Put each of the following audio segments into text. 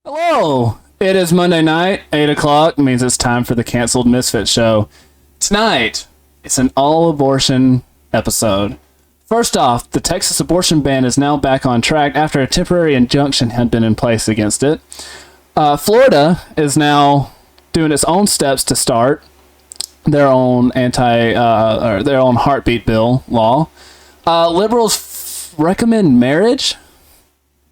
Hello! It is Monday night, 8 o'clock, means it's time for the canceled Misfits show. Tonight, it's an all-abortion episode. First off, the Texas abortion ban is now back on track after a temporary injunction had been in place against it. Florida is now doing its own steps to start their own or their own heartbeat bill law. Liberals recommend marriage.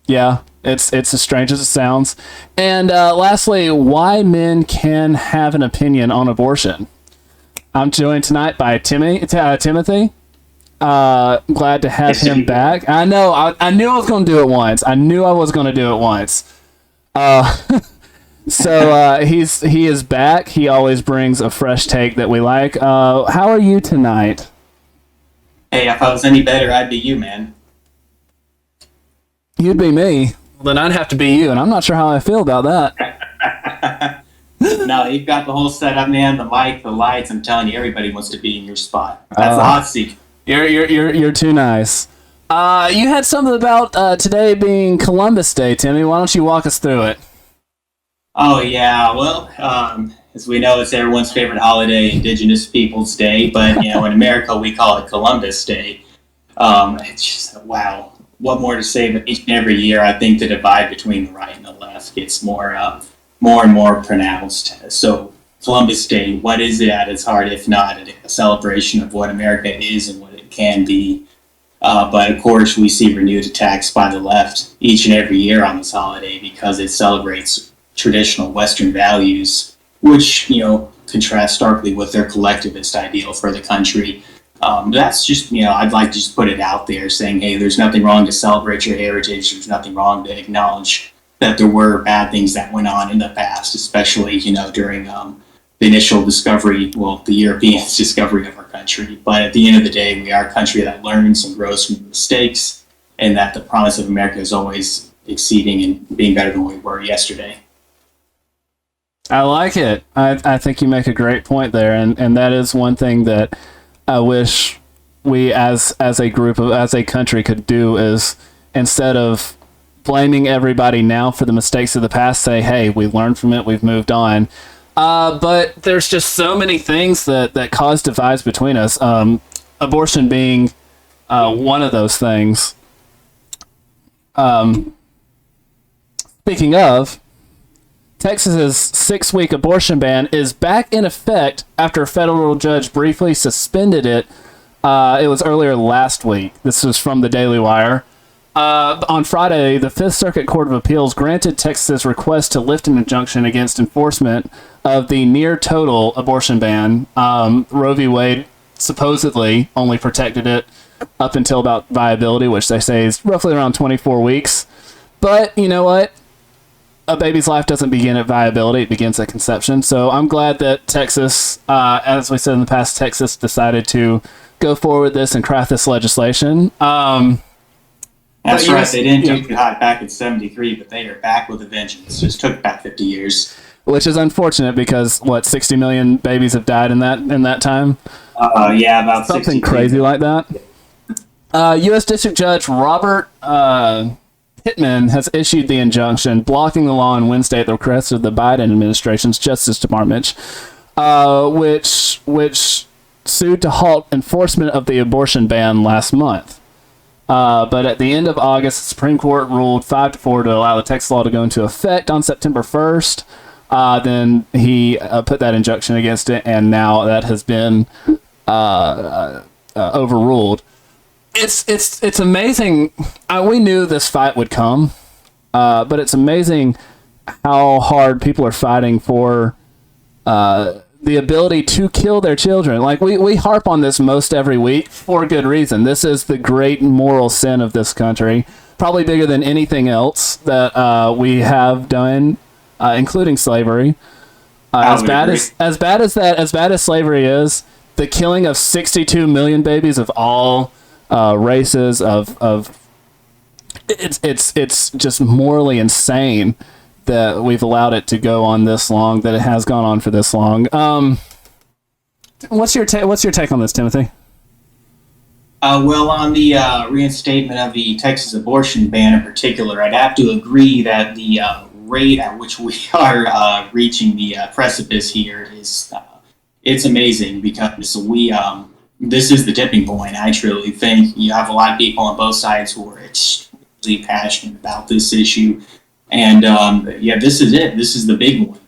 Yeah, it's as strange as it sounds. And lastly, why men can have an opinion on abortion. I'm joined tonight by Timothy. Glad to have him back. I know. I knew I was going to do it once. So he is back. He always brings a fresh take that we like. How are you tonight? Hey, if I was any better, I'd be you, man. You'd be me. Well, then I'd have to be you, and I'm not sure how I feel about that. No, you've got the whole setup, man. The mic, the lights. I'm telling you, everybody wants to be in your spot. That's the hot seat. You're too nice. You had something about today being Columbus Day, Timmy. Why don't you walk us through it? Oh, yeah. Well, as we know, it's everyone's favorite holiday, Indigenous Peoples Day. But, in America, we call it Columbus Day. It's just, wow. What more to say? But each and every year, I think the divide between the right and the left gets more and more pronounced. So Columbus Day, what is it at its heart, if not a celebration of what America is and what it can be? But of course, we see renewed attacks by the left each and every year on this holiday because it celebrates traditional Western values, which, contrast starkly with their collectivist ideal for the country. That's just, I'd like to just put it out there saying, hey, there's nothing wrong to celebrate your heritage. There's nothing wrong to acknowledge that there were bad things that went on in the past, especially, during the initial discovery, the Europeans' discovery of our country. But at the end of the day, we are a country that learns and grows from mistakes, and that the promise of America is always exceeding and being better than we were yesterday. I like it. I think you make a great point there, and that is one thing that I wish we as a country could do is, instead of blaming everybody now for the mistakes of the past, say, hey, we learned from it, we've moved on. But there's just so many things that cause divides between us. Abortion being one of those things. Speaking of, Texas's 6-week abortion ban is back in effect after a federal judge briefly suspended it. It was earlier last week. This was from the Daily Wire. On Friday, the Fifth Circuit Court of Appeals granted Texas's request to lift an injunction against enforcement of the near-total abortion ban. Roe v. Wade supposedly only protected it up until about viability, which they say is roughly around 24 weeks. But you know what? A baby's life doesn't begin at viability, it begins at conception. So I'm glad that Texas, as we said in the past, Texas decided to go forward with this and craft this legislation. That's right. They didn't do too hot back in 73, but they are back with a vengeance. Just took about 50 years. Which is unfortunate because, 60 million babies have died in that time? Yeah, about something crazy like that. U.S. District Judge Robert Pittman has issued the injunction blocking the law on Wednesday at the request of the Biden administration's Justice Department, which sued to halt enforcement of the abortion ban last month. But at the end of August, the Supreme Court ruled 5-4 to allow the Texas law to go into effect on September 1st. Then he put that injunction against it, and now that has been overruled. It's amazing. We knew this fight would come, but it's amazing how hard people are fighting for the ability to kill their children. Like we harp on this most every week for good reason. This is the great moral sin of this country, probably bigger than anything else that we have done, including slavery. As bad as slavery is, the killing of 62 million babies of all races it's just morally insane that we've allowed it to go on this long, that it has gone on for this long. What's your take on this, Timothy? Well, on the reinstatement of the Texas abortion ban in particular, I'd have to agree that the rate at which we are reaching the precipice here is it's amazing, because this is the tipping point. I truly think you have a lot of people on both sides who are extremely passionate about this issue, and this is it. This is the big one.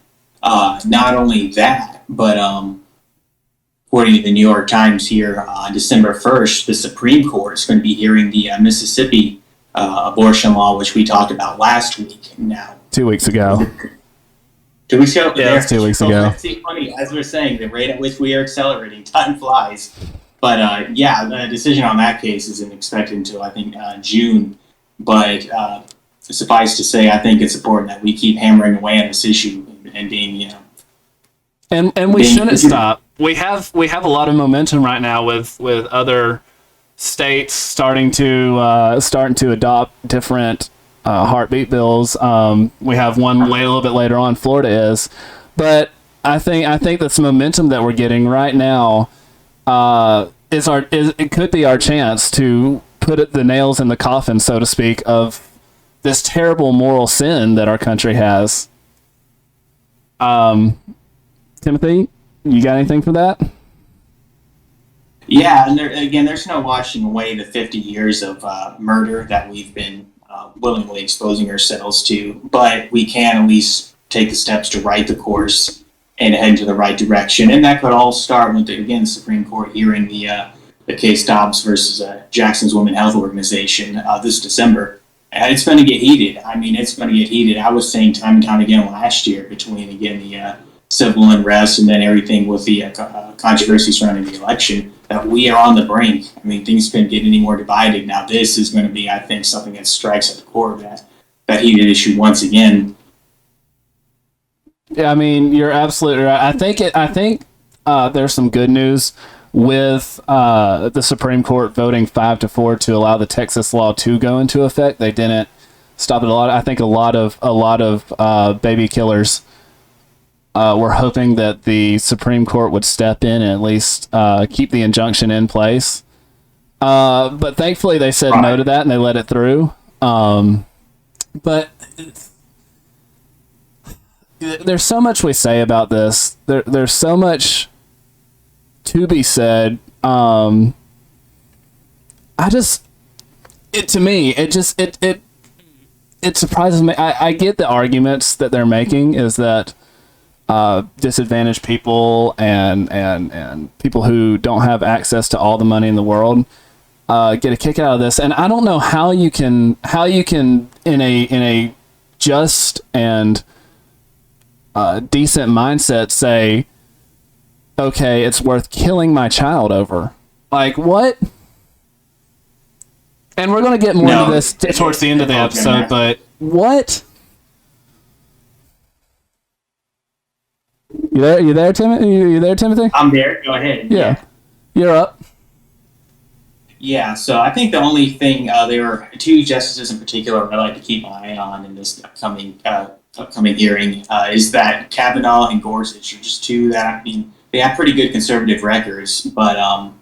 Not only that, but according to the New York Times here, on December 1st, the Supreme Court is going to be hearing the Mississippi abortion law, which we talked about last week. Now, 2 weeks ago. 2 weeks ago? Yeah, it's 2 weeks ago. It's funny, as we're saying, the rate at which we are accelerating, time flies. But the decision on that case isn't expected until, I think, June. But suffice to say, I think it's important that we keep hammering away on this issue and being, And we shouldn't stop. We have a lot of momentum right now with other states starting to adopt different heartbeat bills. We have one a little bit later on. Florida is, but I think this momentum that we're getting right now it could be our chance to put the nails in the coffin, so to speak, of this terrible moral sin that our country has. Timothy, you got anything for that? Yeah, and there's no washing away the 50 years of murder that we've been willingly exposing ourselves to, but we can at least take the steps to right the course and head to the right direction. And that could all start with, the Supreme Court hearing the case Dobbs versus Jackson's Women Health Organization this December. And it's going to get heated. I mean, it's going to get heated. I was saying time and time again last year, between, the civil unrest and then everything with the controversy surrounding the election, that we are on the brink. I mean, things couldn't get any more divided. Now, this is going to be, I think, something that strikes at the core of that heated issue once again. Yeah, I mean, you're absolutely right. I think there's some good news with the Supreme Court voting 5-4 to allow the Texas law to go into effect. They didn't stop it. I think a lot of baby killers were hoping that the Supreme Court would step in and at least keep the injunction in place. But thankfully they said no to that and they let it through. But there's so much we say about this. There's so much to be said. It surprises me. I get the arguments that they're making is that disadvantaged people and people who don't have access to all the money in the world get a kick out of this. And I don't know how you can in a just and decent mindset say, okay, it's worth killing my child over. Like, what? And we're going to get more into this towards the end of the episode, but what? You there, Timothy? You there, Timothy? I'm there. Go ahead. Yeah. You're up. Yeah, so I think the only thing, there are two justices in particular I like to keep an eye on in this upcoming hearing, is that Kavanaugh and Gorsuch are just two that, I mean, they have pretty good conservative records, but well,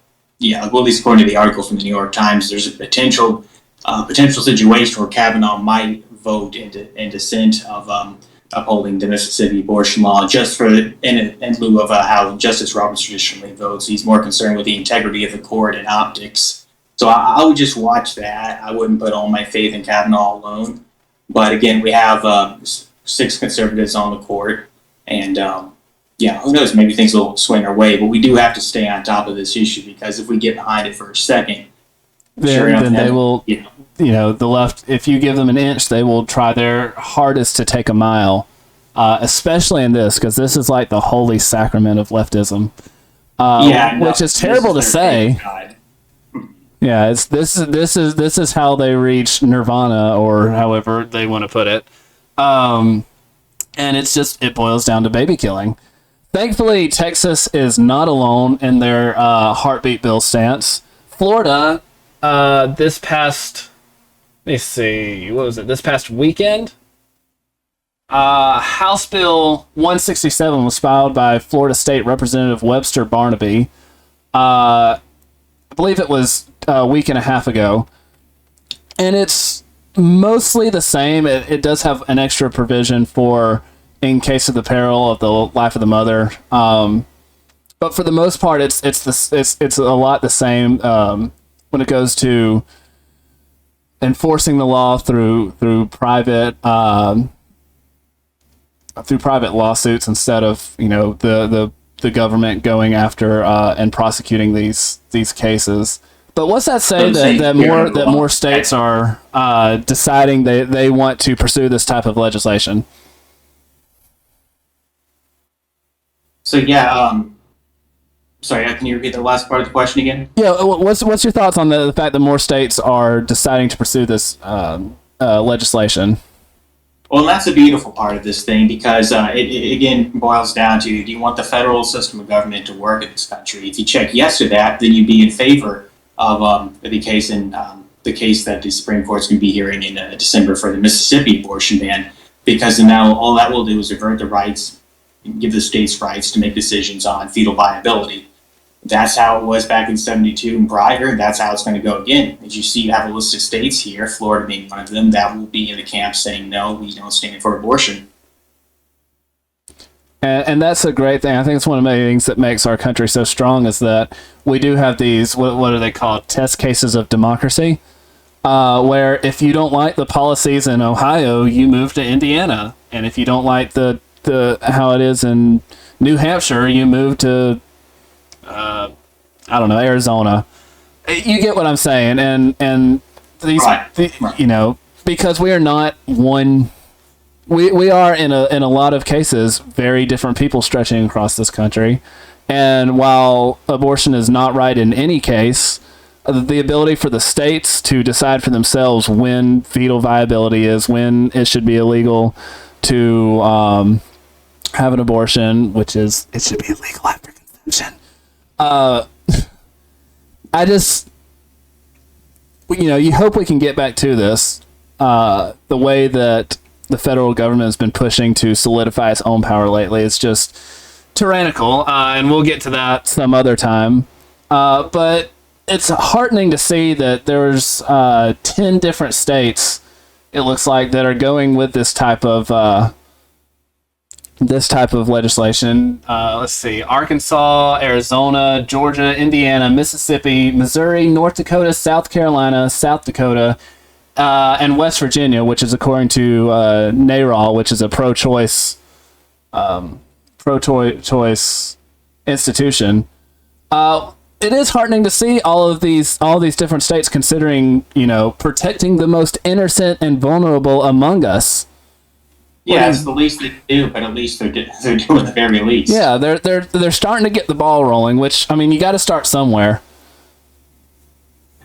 at least according to the article from the New York Times, there's a potential situation where Kavanaugh might vote in dissent of upholding the Mississippi abortion law, just in lieu of how Justice Roberts traditionally votes. He's more concerned with the integrity of the court and optics. So I would just watch that. I wouldn't put all my faith in Kavanaugh alone. But again, we have 6 conservatives on the court, and who knows? Maybe things will swing our way. But we do have to stay on top of this issue, because if we get behind it for a second, then they will. The left, if you give them an inch, they will try their hardest to take a mile, especially in this, because this is like the holy sacrament of leftism, which is terrible to say. Yeah, this is how they reach nirvana, or however they want to put it, and it boils down to baby killing. Thankfully, Texas is not alone in their heartbeat bill stance. Florida, this past weekend, House Bill 167 was filed by Florida State Representative Webster Barnaby. I believe it was a week and a half ago. And it's mostly the same. It does have an extra provision for in case of the peril of the life of the mother. But for the most part, it's a lot the same when it goes to enforcing the law through private lawsuits instead of the government going after and prosecuting these cases. But what's that say that more states are deciding they want to pursue this type of legislation? So yeah, sorry, can you repeat the last part of the question again? Yeah, what's your thoughts on the fact that more states are deciding to pursue this legislation? Well, that's a beautiful part of this thing because it again boils down to, do you want the federal system of government to work in this country? If you check yes to that, then you'd be in favor of the case that the Supreme Court's going to be hearing in December for the Mississippi abortion ban, because now all that will do is revert the rights, give the states rights to make decisions on fetal viability. That's how it was back in 72 and prior. That's how it's going to go again. As you see, you have a list of states here, Florida being one of them, that will be in the camp saying, no, we don't stand for abortion. And that's a great thing. I think it's one of the things that makes our country so strong is that we do have these, what are they called, test cases of democracy, where if you don't like the policies in Ohio, you move to Indiana. And if you don't like the how it is in New Hampshire, you move to Arizona. You get what I'm saying, and these, right. Because we are not one. We are in a lot of cases very different people stretching across this country, and while abortion is not right in any case, the ability for the states to decide for themselves when fetal viability is, when it should be illegal to have an abortion, which is it should be illegal after conception. I just, you hope we can get back to this, the way that the federal government has been pushing to solidify its own power lately. It's just tyrannical, and we'll get to that some other time. But it's heartening to see that there's 10 different states, it looks like, that are going with this type of legislation. Let's see: Arkansas, Arizona, Georgia, Indiana, Mississippi, Missouri, North Dakota, South Carolina, South Dakota, and West Virginia, which is according to NARAL, which is a pro-choice institution. It is heartening to see all these different states considering, protecting the most innocent and vulnerable among us. Yeah, it's the least they do, but at least they're doing the very least. Yeah, they're starting to get the ball rolling, which, I mean, you got to start somewhere.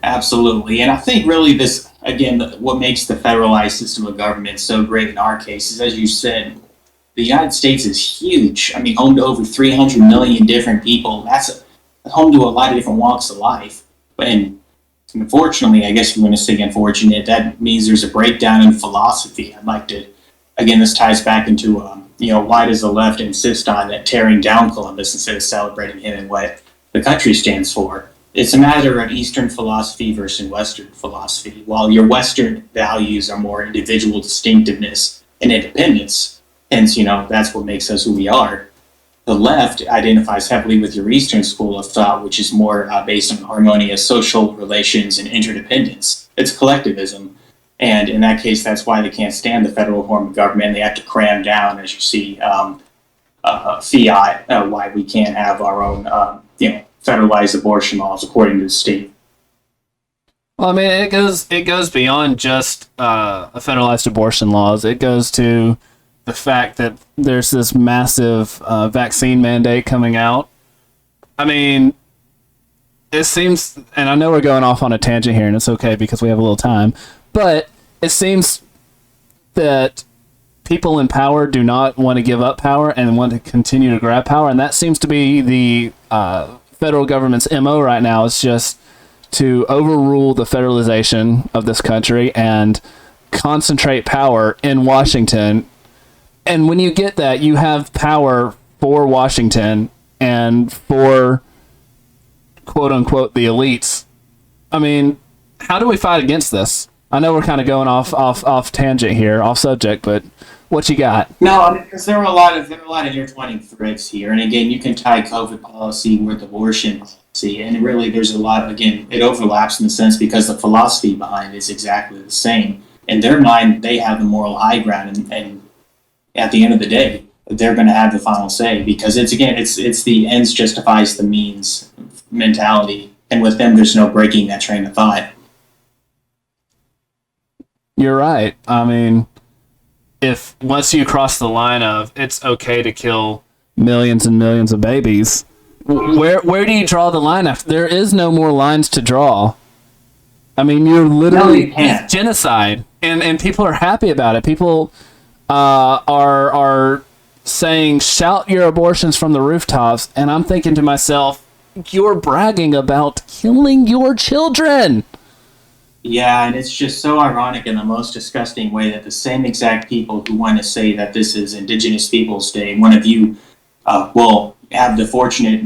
Absolutely, and I think really this, again, what makes the federalized system of government so great in our case is, as you said, the United States is huge. I mean, home to over 300 million different people. That's home to a lot of different walks of life. And unfortunately, I guess if you want to say unfortunate, that means there's a breakdown in philosophy. I'd like to, again, this ties back into, why does the left insist on tearing down Columbus instead of celebrating him and what the country stands for? It's a matter of Eastern philosophy versus Western philosophy. While your Western values are more individual distinctiveness and independence, hence, that's what makes us who we are. The left identifies heavily with your Eastern school of thought, which is more based on harmonious social relations and interdependence. It's collectivism. And in that case, that's why they can't stand the federal form of government. They have to cram down, as you see, fiat, why we can't have our own, federalized abortion laws according to the state. Well, I mean, it goes beyond just federalized abortion laws. It goes to the fact that there's this massive vaccine mandate coming out. I mean, it seems, and I know we're going off on a tangent here, and it's okay because we have a little time, but it seems that people in power do not want to give up power and want to continue to grab power, and that seems to be the federal government's MO right now, is just to overrule the federalization of this country and concentrate power in Washington. And when you get that, you have power for Washington and for, quote unquote, the elites. I mean, how do we fight against this? I know we're kind of going off tangent here, off subject, but what you got? No, because there were a lot of intertwining threads here, and again, you can tie COVID policy with abortion policy, and really, there's a lot. Again, it overlaps in the sense because the philosophy behind it is exactly the same. In their mind, they have the moral high ground, and at the end of the day, they're going to have the final say because it's the ends justifies the means mentality, and with them, there's no breaking that train of thought. You're right. I mean, if once you cross the line of it's okay to kill millions and millions of babies, where do you draw the line after? There is no more lines to draw. I mean, you're literally it's genocide, and people are happy about it. People are saying, shout your abortions from the rooftops, and I'm thinking to myself, you're bragging about killing your children. Yeah, and it's just so ironic in the most disgusting way that the same exact people who want to say that this is Indigenous Peoples Day, one of you will have the fortunate,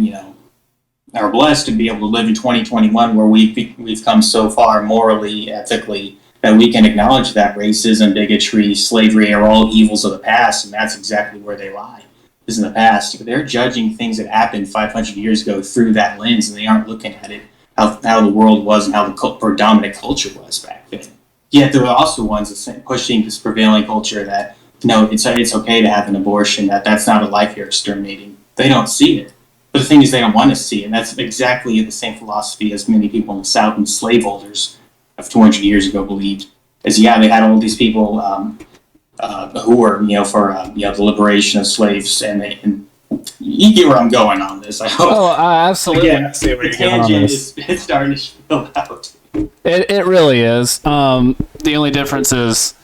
are blessed to be able to live in 2021 where we've come so far morally, ethically, that we can acknowledge that racism, bigotry, slavery are all evils of the past, and that's exactly where they lie, is in the past. They're judging things that happened 500 years ago through that lens, and they aren't looking at it how the world was and how the predominant culture was back then. Yet there are also ones that pushing this prevailing culture that, it's okay to have an abortion, that's not a life you're exterminating. They don't see it. But the thing is, they don't want to see it, and that's exactly the same philosophy as many people in the South and slaveholders of 200 years ago believed. They had all these people who were, for the liberation of slaves, and you get where I'm going on this. I hope. Oh, I absolutely. Again, see where you're going on this. It's starting to spill out. It really is. The only difference is,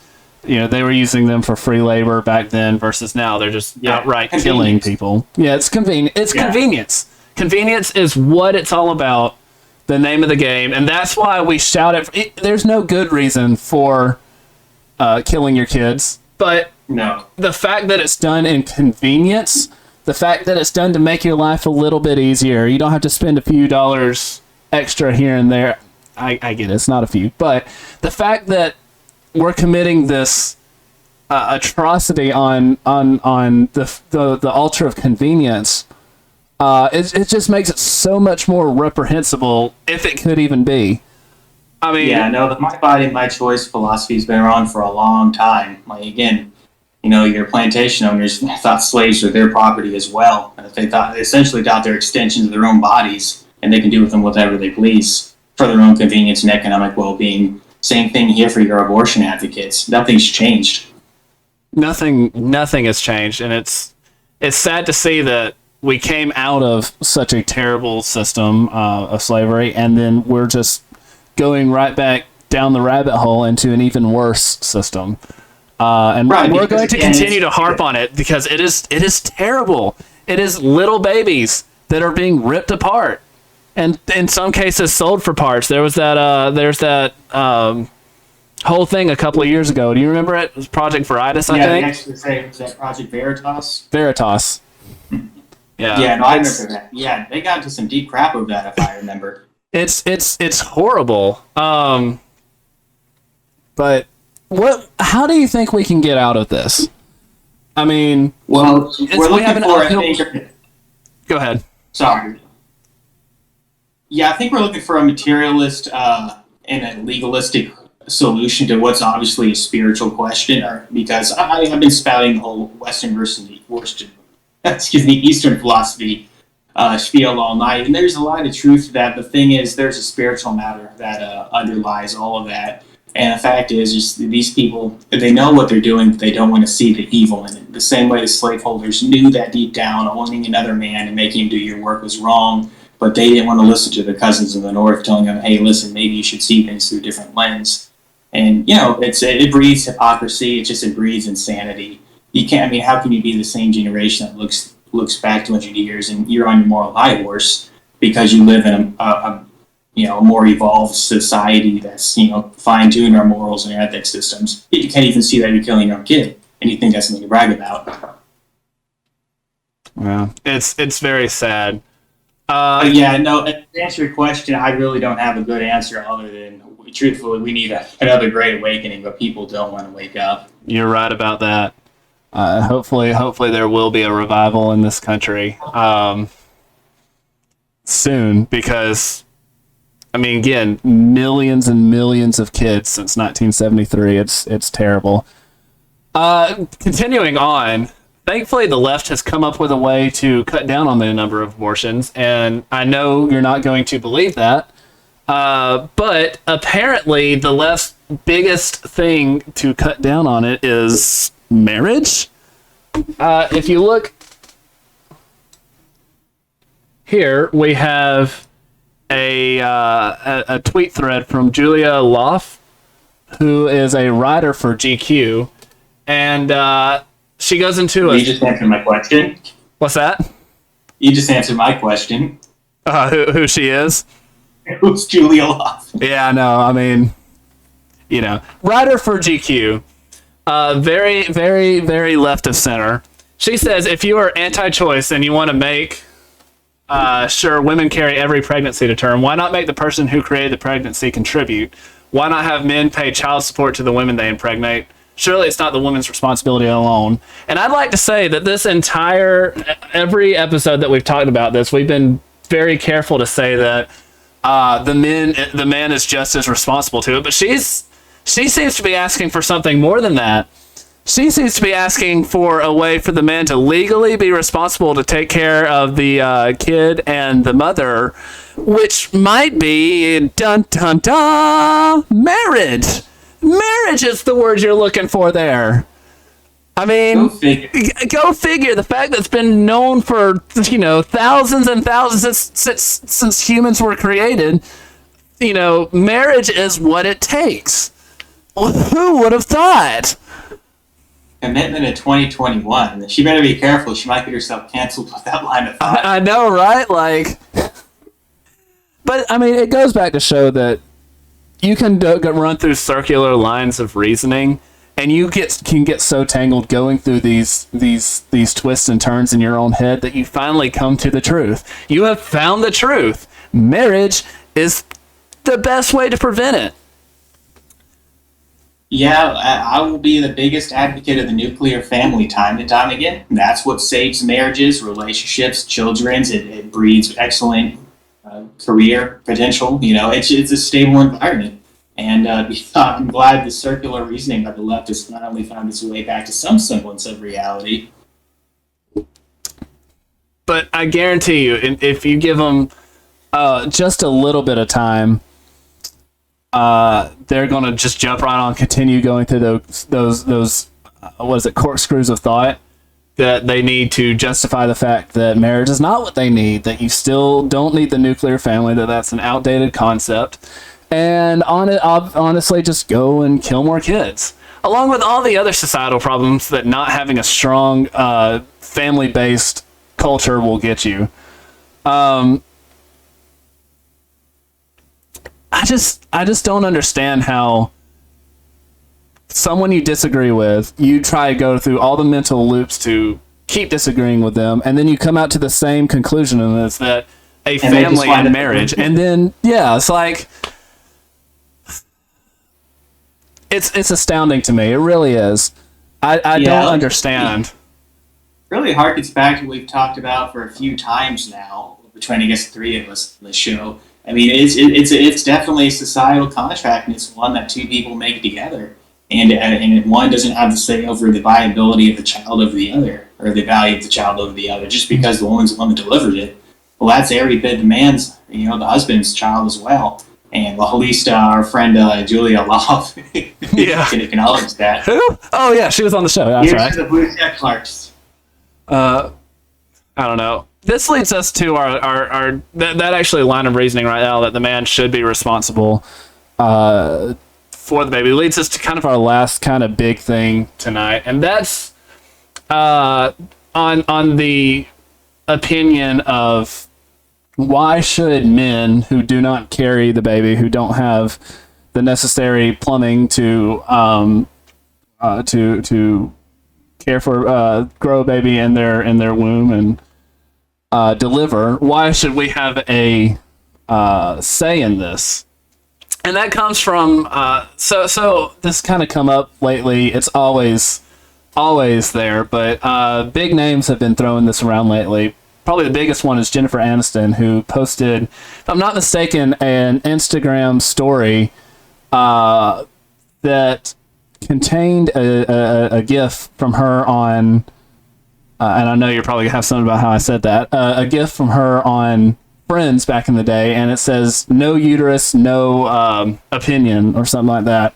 they were using them for free labor back then versus now. They're just outright killing people. Yeah, it's convenient. It's convenience. Convenience is what it's all about. The name of the game, and that's why we shout it. There's no good reason for killing your kids, but the fact that it's done in convenience, the fact that it's done to make your life a little bit easier, you don't have to spend a few dollars extra here and there. I get it, it's not a few, but the fact that we're committing this atrocity on the altar of convenience, it just makes it so much more reprehensible, if it could even be. I mean, the my body, my choice philosophy has been around for a long time. Like, again, your plantation owners thought slaves were their property as well. They essentially thought they're extensions of their own bodies, and they can do with them whatever they please for their own convenience and economic well-being. Same thing here for your abortion advocates. Nothing's changed. Nothing has changed, and it's sad to see that we came out of such a terrible system of slavery, and then we're just going right back down the rabbit hole into an even worse system. We're going to continue to harp on it because it is terrible. It is little babies that are being ripped apart, and in some cases sold for parts. There's that whole thing a couple of years ago. Do you remember it? It was Project Veritas, I think. Yeah, was that Project Veritas? Veritas. Yeah, no, I remember that. Yeah, they got into some deep crap over that, if I remember. It's horrible. But how do you think we can get out of this? I mean, well, we're looking for Go ahead. Sorry. Yeah, I think we're looking for a materialist and a legalistic solution to what's obviously a spiritual question, because I have been spouting the whole Western versus Eastern philosophy spiel all night, and there's a lot of truth to that. The thing is, there's a spiritual matter that underlies all of that, and the fact is, just these people, they know what they're doing, but they don't want to see the evil in it. The same way the slaveholders knew that deep down, owning another man and making him do your work was wrong, but they didn't want to listen to the cousins of the North telling them, hey, listen, maybe you should see things through a different lens. And, it breeds hypocrisy, it breeds insanity. You can't. I mean, how can you be the same generation that looks back 200 years and you're on your moral high horse because you live in a more evolved society that's fine-tuned our morals and our ethics systems? You can't even see that you're killing your own kid, and you think that's something to brag about. Yeah, it's very sad. Yeah, no, to answer your question, I really don't have a good answer other than, truthfully, we need another great awakening, but people don't want to wake up. You're right about that. Hopefully there will be a revival in this country soon, because I mean, again, millions and millions of kids since 1973. It's terrible. Continuing on, thankfully the left has come up with a way to cut down on the number of abortions, and I know you're not going to believe that, but apparently the left's biggest thing to cut down on it is marriage. If you look here, we have a tweet thread from Julia Loff, who is a writer for GQ, and she goes into You just answered my question. What's that? You just answered my question. Who she is? Who's Julia Loff? Yeah, no, I mean, writer for GQ, very, very, very left of center. She says, if you are anti-choice and you want to make sure women carry every pregnancy to term, why not make the person who created the pregnancy contribute? Why not have men pay child support to the women they impregnate? Surely it's not the woman's responsibility alone. And I'd like to say that every episode that we've talked about this, we've been very careful to say that the man is just as responsible to it. But she seems to be asking for something more than that. She seems to be asking for a way for the man to legally be responsible to take care of the kid and the mother, which might be, dun dun dun, marriage. Marriage is the word you're looking for there. I mean, go figure. The fact that it's been known for, thousands and thousands since humans were created, marriage is what it takes. Who would have thought? Commitment in 2021. She better be careful. She might get herself canceled with that line of thought. I know, right? But I mean, it goes back to show that you can run through circular lines of reasoning, and you can get so tangled going through these twists and turns in your own head that you finally come to the truth. You have found the truth. Marriage is the best way to prevent it. Yeah, I will be the biggest advocate of the nuclear family time and time again. That's what saves marriages, relationships, children's. It breeds excellent career potential. It's a stable environment. And I'm glad the circular reasoning of the left has finally found its way back to some semblance of reality. But I guarantee you, if you give them just a little bit of time, they're going to just jump right on, continue going through those corkscrews of thought that they need to justify the fact that marriage is not what they need, that you still don't need the nuclear family, that's an outdated concept, and honestly just go and kill more kids, along with all the other societal problems that not having a strong family-based culture will get you. I just don't understand how someone you disagree with, you try to go through all the mental loops to keep disagreeing with them, and then you come out to the same conclusion, and it's that a family and marriage. And then, it's like, it's astounding to me. It really is. I don't understand. It really harkens back to what we've talked about for a few times now, between, I guess, three of us on the show. I mean, it's definitely a societal contract, and it's one that two people make together. And one doesn't have to say over the viability of the child over the other, or the value of the child over the other, just because the woman's the one that delivered it. Well, that's every bit the man's, the husband's child as well. And well, at least our friend Julia Love can acknowledge that. Who? Oh yeah, she was on the show. That's right. The Blue Check Clarks. I don't know. This leads us to our that actually line of reasoning right now, that the man should be responsible for the baby, leads us to kind of our last kind of big thing tonight, and that's on the opinion of why should men who do not carry the baby, who don't have the necessary plumbing to care for grow a baby in their womb, and deliver? Why should we have a say in this? And that comes from so this kind of come up lately. It's always there, but big names have been throwing this around lately. Probably the biggest one is Jennifer Aniston, who posted, if I'm not mistaken, an Instagram story that contained a GIF from her on, and I know you're probably gonna have something about how I said that, a GIF from her on Friends back in the day, and it says "no uterus, no opinion" or something like that.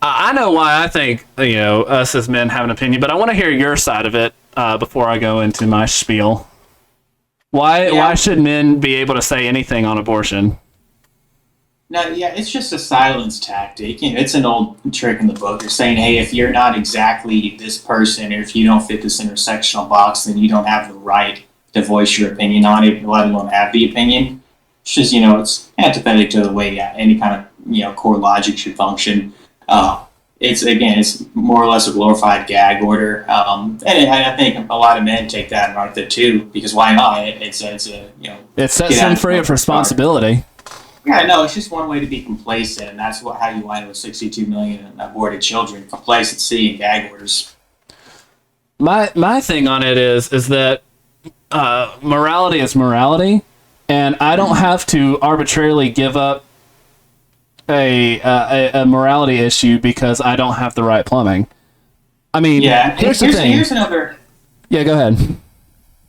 I know why I think us as men have an opinion, but I want to hear your side of it before I go into my spiel. Why should men be able to say anything on abortion? No, yeah, it's just a silence tactic. It's an old trick in the book. They're saying, hey, if you're not exactly this person, or if you don't fit this intersectional box, then you don't have the right to voice your opinion on it, let alone have the opinion. It's just, it's antipathetic to the way any kind of, core logic should function. It's more or less a glorified gag order. And I think a lot of men take that and run with it too, because why not? It sets them free of responsibility. Yeah, no, it's just one way to be complacent, and that's how you wind up with 62 million aborted children. Complacency and gag orders. My thing on it is that morality is morality, and I don't have to arbitrarily give up a morality issue because I don't have the right plumbing. I mean, here's the thing. Here's another. Yeah, go ahead.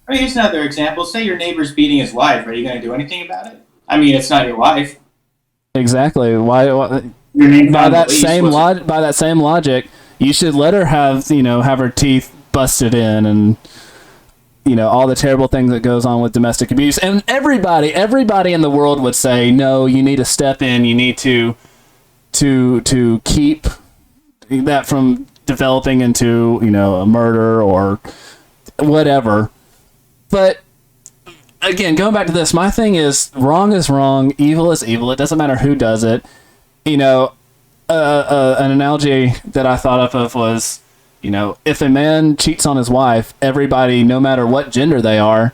Here's another example. Say your neighbor's beating his wife. Are you going to do anything about it? I mean, it's not your wife. Exactly. Why by that same logic, you should let her have her teeth busted in and all the terrible things that goes on with domestic abuse. And everybody in the world would say, no, you need to step in. You need to keep that from developing into a murder or whatever. But again, going back to this, my thing is wrong is wrong, evil is evil. It doesn't matter who does it. An analogy that I thought of was, if a man cheats on his wife, everybody, no matter what gender they are,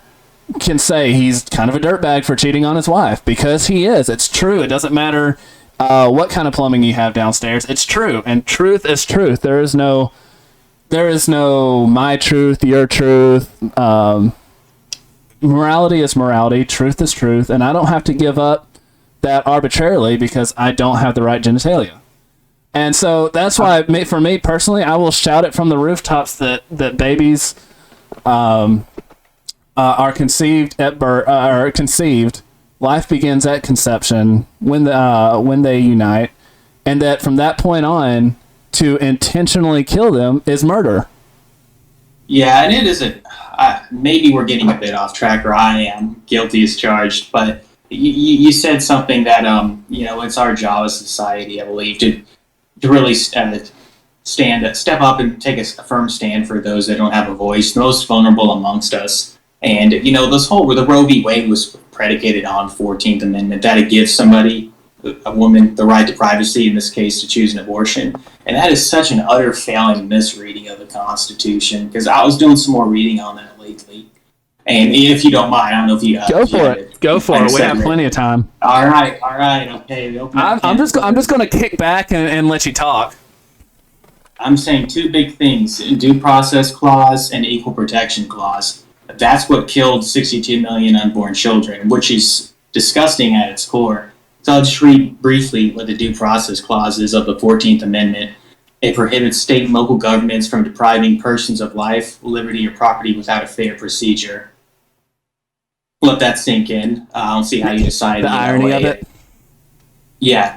can say he's kind of a dirtbag for cheating on his wife, because he is. It's true. It doesn't matter what kind of plumbing you have downstairs. It's true, and truth is truth. There is no my truth, your truth. Morality is morality, truth is truth, and I don't have to give up that arbitrarily because I don't have the right genitalia. And so that's why, for me personally, I will shout it from the rooftops that babies are conceived at birth, conceived. Life begins at conception when they unite, and that from that point on, to intentionally kill them is murder. Yeah, and it isn't. Maybe we're getting a bit off track, or I am guilty as charged. But you said something that it's our job as a society, I believe, to really step up and take a firm stand for those that don't have a voice, the most vulnerable amongst us. And the Roe v. Wade was predicated on 14th Amendment, that it gives somebody, a woman, the right to privacy, in this case to choose an abortion. And that is such an utter failing misreading of the Constitution, because I was doing some more reading on that lately. And if you don't mind, I don't know if you go for it. We have plenty of time. All right, okay. I'm just going to kick back and let you talk. I'm saying two big things: due process clause and equal protection clause. That's what killed 62 million unborn children, which is disgusting at its core. So I'll just read briefly what the due process clause is of the 14th Amendment. It prohibits state and local governments from depriving persons of life, liberty, or property without a fair procedure. Let that sink in. I don't see how you decide the irony of it. Yeah,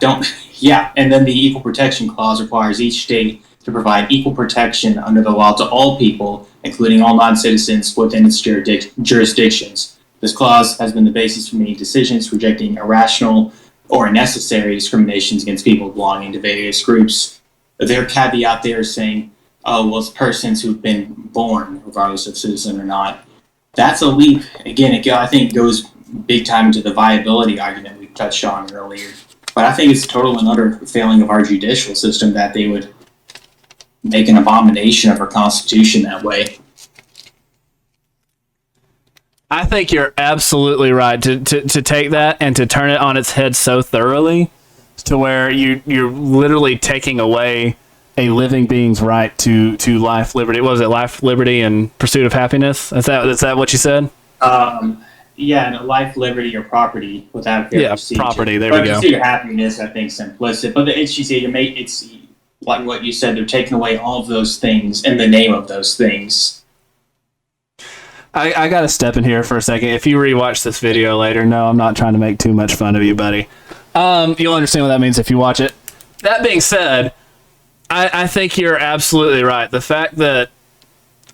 and then the equal protection clause requires each state to provide equal protection under the law to all people, including all non-citizens within its jurisdictions. This clause has been the basis for many decisions rejecting irrational or unnecessary discriminations against people belonging to various groups. Their caveat there is saying, it's persons who've been born, regardless of citizen or not. That's a leap. Again, I think goes big time into the viability argument we touched on earlier. But I think it's a total and utter failing of our judicial system that they would make an abomination of our Constitution that way. I think you're absolutely right to take that and to turn it on its head so thoroughly to where you're literally taking away a living being's right to life, liberty. What was it? Life, liberty, and pursuit of happiness? Is that what you said? Yeah, and a life, liberty, or property without fair procedure. Property. There we go. Pursuit of happiness, I think, is implicit. But it's like what you said. They're taking away all of those things in the name of those things. I got to step in here for a second. If you rewatch this video later, no, I'm not trying to make too much fun of you, buddy. You'll understand what that means if you watch it. That being said, I think you're absolutely right. The fact that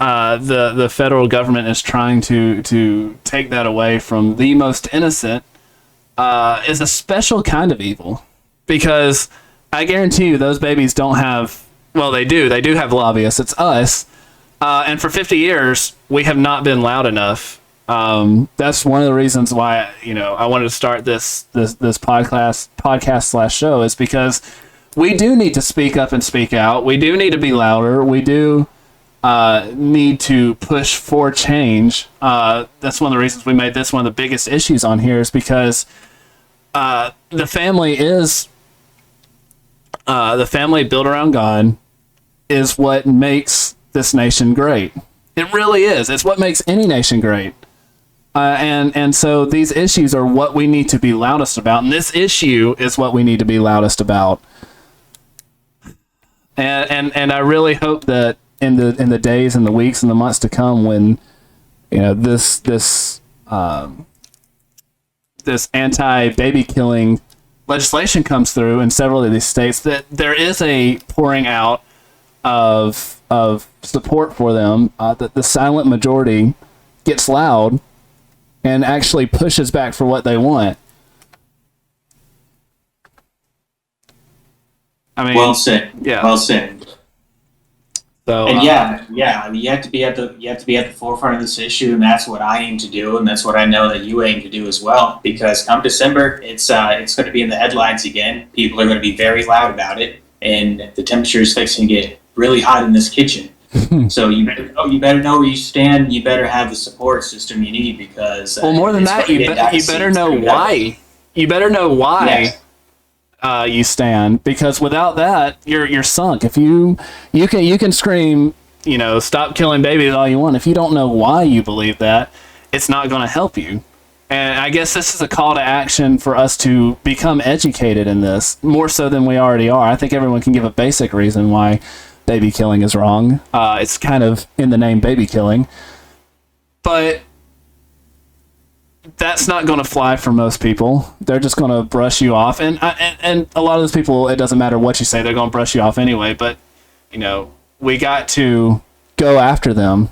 the federal government is trying to take that away from the most innocent is a special kind of evil. Because I guarantee you those babies don't have... Well, they do. They do have lobbyists. It's us. And for 50 years, we have not been loud enough. That's one of the reasons why I wanted to start this podcast / show is because we do need to speak up and speak out. We do need to be louder. We do need to push for change. That's one of the reasons we made this one of the biggest issues on here is because the family built around God is what makes this nation great. It really is. It's what makes any nation great. And so these issues are what we need to be loudest about. And this issue is what we need to be loudest about. And I really hope that in the days and the weeks and the months to come when this anti-baby killing legislation comes through in several of these states, that there is a pouring out of support for them, that the silent majority gets loud and actually pushes back for what they want. I mean, well said. Yeah. Well said. So, and you have to be at the forefront of this issue, and that's what I aim to do, and that's what I know that you aim to do as well. Because come December, it's going to be in the headlines again. People are going to be very loud about it, and the temperature is fixing to get really hot in this kitchen. So you better know where you stand. You better have the support system you need because more than that, you better know why. You better know why. Yes. You stand, because without that, you're sunk. If you can scream, stop killing babies all you want. If you don't know why you believe that, it's not going to help you. And I guess this is a call to action for us to become educated in this more so than we already are. I think everyone can give a basic reason why baby killing is wrong. It's kind of in the name baby killing, but that's not going to fly for most people. They're just going to brush you off, and a lot of those people, it doesn't matter what you say, they're going to brush you off anyway. But we got to go after them.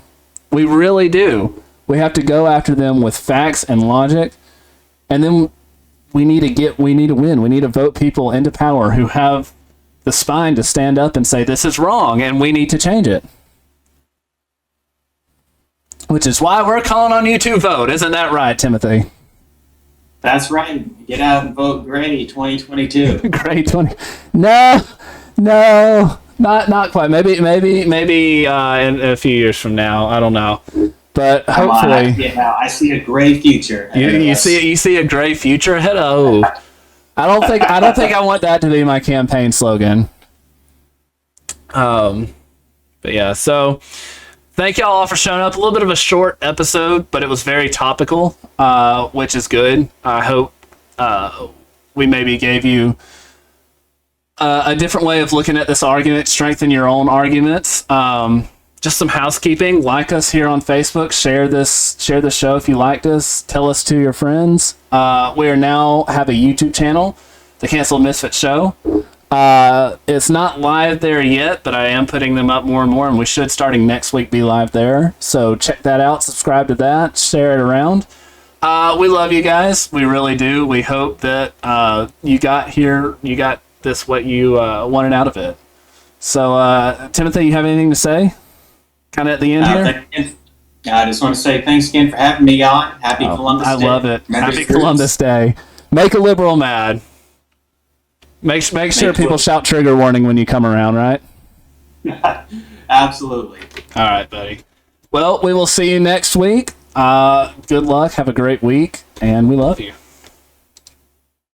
We really do. We have to go after them with facts and logic, and then we need to win. We need to vote people into power who have the spine to stand up and say this is wrong and we need to change it. Which is why we're calling on you to vote. Isn't that right, Timothy? That's right. Get out and vote Gray 2022. Gray 20. No, not quite. Maybe in a few years from now. I don't know. But hopefully, I see a gray future. You see a gray future ahead. Oh, I don't think I want that to be my campaign slogan. But yeah, so thank y'all all for showing up. A little bit of a short episode, but it was very topical, which is good. I hope we maybe gave you a different way of looking at this argument, strengthen your own arguments. Just some housekeeping. Like us here on Facebook. Share this show if you liked us. Tell us to your friends. We are now have a YouTube channel, The Canceled Misfits Show. It's not live there yet, but I am putting them up more and more, and we should, starting next week, be live there. So check that out. Subscribe to that. Share it around. We love you guys. We really do. We hope that you got this what you wanted out of it. So, Timothy, you have anything to say? Kind of at the end here? I just want to say thanks again for having me on. Happy Columbus Day. I love it. Happy Columbus Day. Make a liberal mad. Make sure people shout trigger warning when you come around, right? Absolutely. All right, buddy. Well, we will see you next week. Good luck. Have a great week, and we love you.